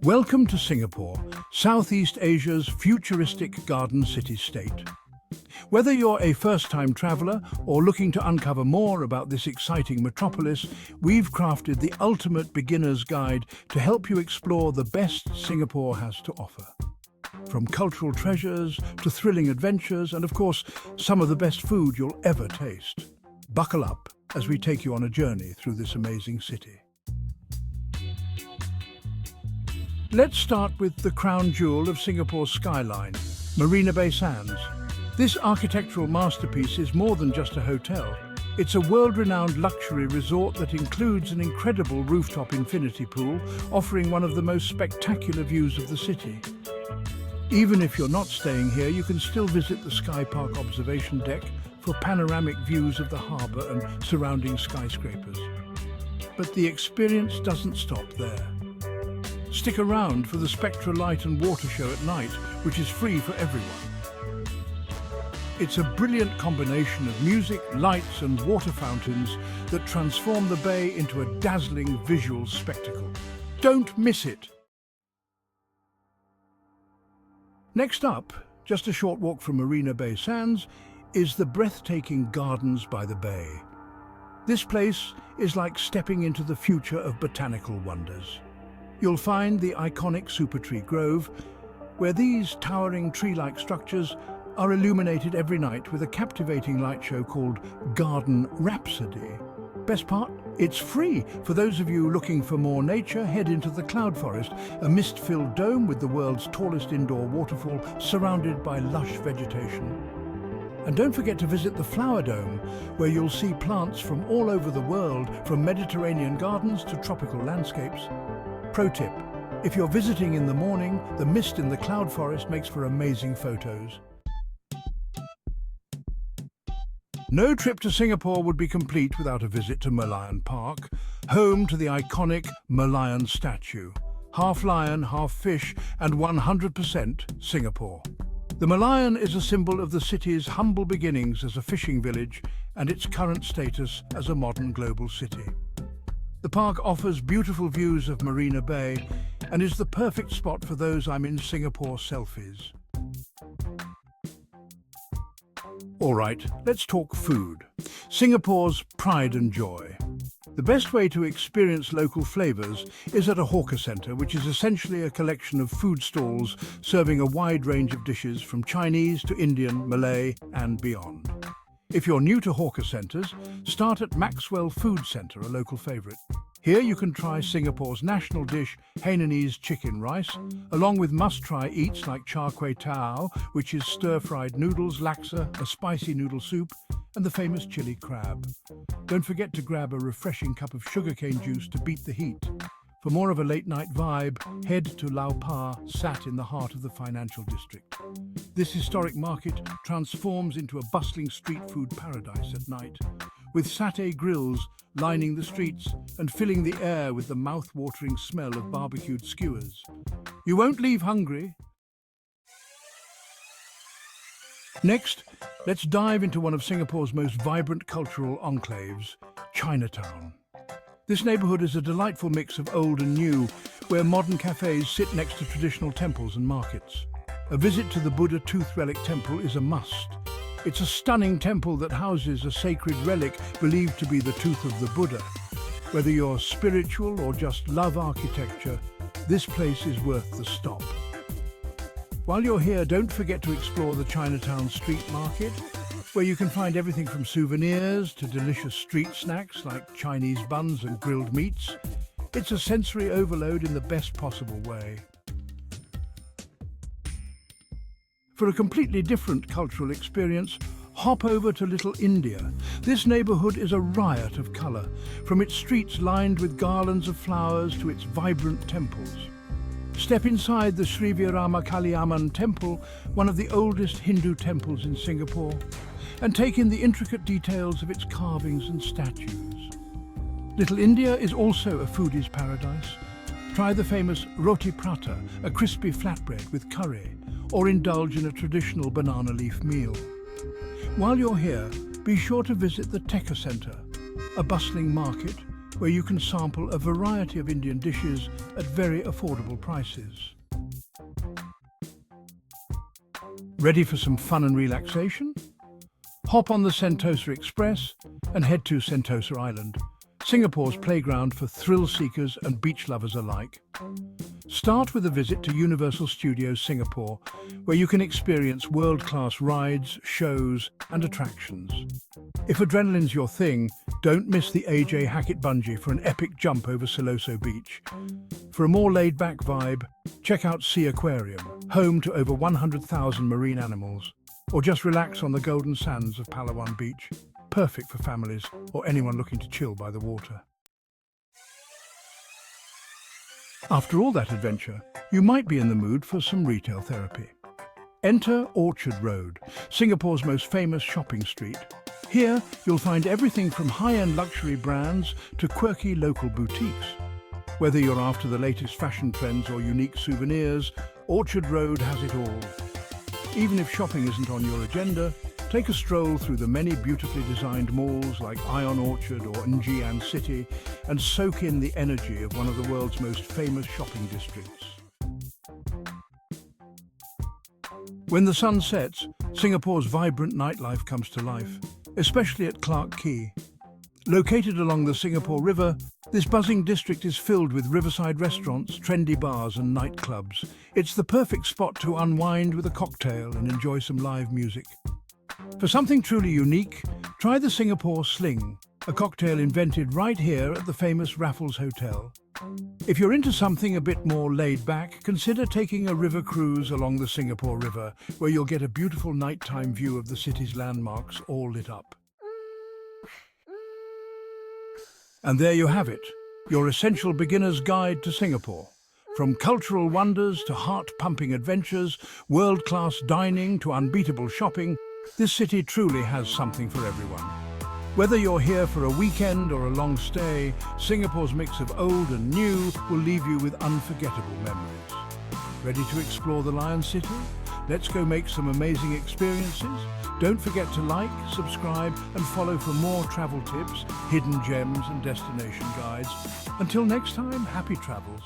Welcome to Singapore, Southeast Asia's futuristic garden city-state. Whether you're a first-time traveller or looking to uncover more about this exciting metropolis, we've crafted the ultimate beginner's guide to help you explore the best Singapore has to offer. From cultural treasures to thrilling adventures and, of course, some of the best food you'll ever taste. Buckle up as we take you on a journey through this amazing city. Let's start with the crown jewel of Singapore's skyline, Marina Bay Sands. This architectural masterpiece is more than just a hotel. It's a world-renowned luxury resort that includes an incredible rooftop infinity pool, offering one of the most spectacular views of the city. Even if you're not staying here, you can still visit the Sky Park observation deck for panoramic views of the harbour and surrounding skyscrapers. But the experience doesn't stop there. Stick around for the Spectra Light and Water Show at night, which is free for everyone. It's a brilliant combination of music, lights and water fountains that transform the bay into a dazzling visual spectacle. Don't miss it! Next up, just a short walk from Marina Bay Sands, is the breathtaking Gardens by the Bay. This place is like stepping into the future of botanical wonders. You'll find the iconic Super Tree Grove, where these towering tree-like structures are illuminated every night with a captivating light show called Garden Rhapsody. Best part? It's free. For those of you looking for more nature, head into the Cloud Forest, a mist-filled dome with the world's tallest indoor waterfall surrounded by lush vegetation. And don't forget to visit the Flower Dome, where you'll see plants from all over the world, from Mediterranean gardens to tropical landscapes. Pro tip, if you're visiting in the morning, the mist in the cloud forest makes for amazing photos. No trip to Singapore would be complete without a visit to Mion Park, home to the iconic Merlion statue. Half lion, half fish, and 100% Singapore. The Merlion is a symbol of the city's humble beginnings as a fishing village and its current status as a modern global city. The park offers beautiful views of Marina Bay and is the perfect spot for those I'm in Singapore selfies. All right, let's talk food. Singapore's pride and joy. The best way to experience local flavours is at a hawker centre, which is essentially a collection of food stalls serving a wide range of dishes from Chinese to Indian, Malay and beyond. If you're new to hawker centres, start at Maxwell Food Centre, a local favourite. Here you can try Singapore's national dish, Hainanese chicken rice, along with must-try eats like char kway teow, which is stir-fried noodles, laksa, a spicy noodle soup, and the famous chili crab. Don't forget to grab a refreshing cup of sugarcane juice to beat the heat. For more of a late-night vibe, head to Lau Pa, sat in the heart of the financial district. This historic market transforms into a bustling street food paradise at night, with satay grills lining the streets and filling the air with the mouth-watering smell of barbecued skewers. You won't leave hungry. Next, let's dive into one of Singapore's most vibrant cultural enclaves, Chinatown. This neighbourhood is a delightful mix of old and new, where modern cafes sit next to traditional temples and markets. A visit to the Buddha Tooth Relic Temple is a must. It's a stunning temple that houses a sacred relic believed to be the tooth of the Buddha. Whether you're spiritual or just love architecture, this place is worth the stop. While you're here, don't forget to explore the Chinatown street market, where you can find everything from souvenirs to delicious street snacks like Chinese buns and grilled meats. It's a sensory overload in the best possible way. For a completely different cultural experience, hop over to Little India. This neighbourhood is a riot of colour, from its streets lined with garlands of flowers to its vibrant temples. Step inside the Sri Virama Kaliamman Temple, one of the oldest Hindu temples in Singapore, and take in the intricate details of its carvings and statues. Little India is also a foodie's paradise. Try the famous roti prata, a crispy flatbread with curry, or indulge in a traditional banana leaf meal. While you're here, be sure to visit the Tekka Centre, a bustling market where you can sample a variety of Indian dishes at very affordable prices. Ready for some fun and relaxation? Hop on the Sentosa Express and head to Sentosa Island, Singapore's playground for thrill seekers and beach lovers alike. Start with a visit to Universal Studios Singapore, where you can experience world-class rides, shows and attractions. If adrenaline's your thing, don't miss the AJ Hackett bungee for an epic jump over Siloso Beach. For a more laid-back vibe, check out Sea Aquarium, home to over 100,000 marine animals. Or just relax on the golden sands of Palawan Beach, perfect for families or anyone looking to chill by the water. After all that adventure, you might be in the mood for some retail therapy. Enter Orchard Road, Singapore's most famous shopping street. Here, you'll find everything from high-end luxury brands to quirky local boutiques. Whether you're after the latest fashion trends or unique souvenirs, Orchard Road has it all. Even if shopping isn't on your agenda, take a stroll through the many beautifully designed malls like Ion Orchard or Njian City and soak in the energy of one of the world's most famous shopping districts. When the sun sets, Singapore's vibrant nightlife comes to life, especially at Quay. Located along the Singapore River, this buzzing district is filled with riverside restaurants, trendy bars and nightclubs. It's the perfect spot to unwind with a cocktail and enjoy some live music. For something truly unique, try the Singapore Sling, a cocktail invented right here at the famous Raffles Hotel. If you're into something a bit more laid back, consider taking a river cruise along the Singapore River, where you'll get a beautiful nighttime view of the city's landmarks all lit up. And there you have it, your essential beginner's guide to Singapore. From cultural wonders to heart-pumping adventures, world-class dining to unbeatable shopping, this city truly has something for everyone. Whether you're here for a weekend or a long stay, Singapore's mix of old and new will leave you with unforgettable memories. Ready to explore the Lion City? Let's go make some amazing experiences. Don't forget to like, subscribe and follow for more travel tips, hidden gems and destination guides. Until next time, happy travels.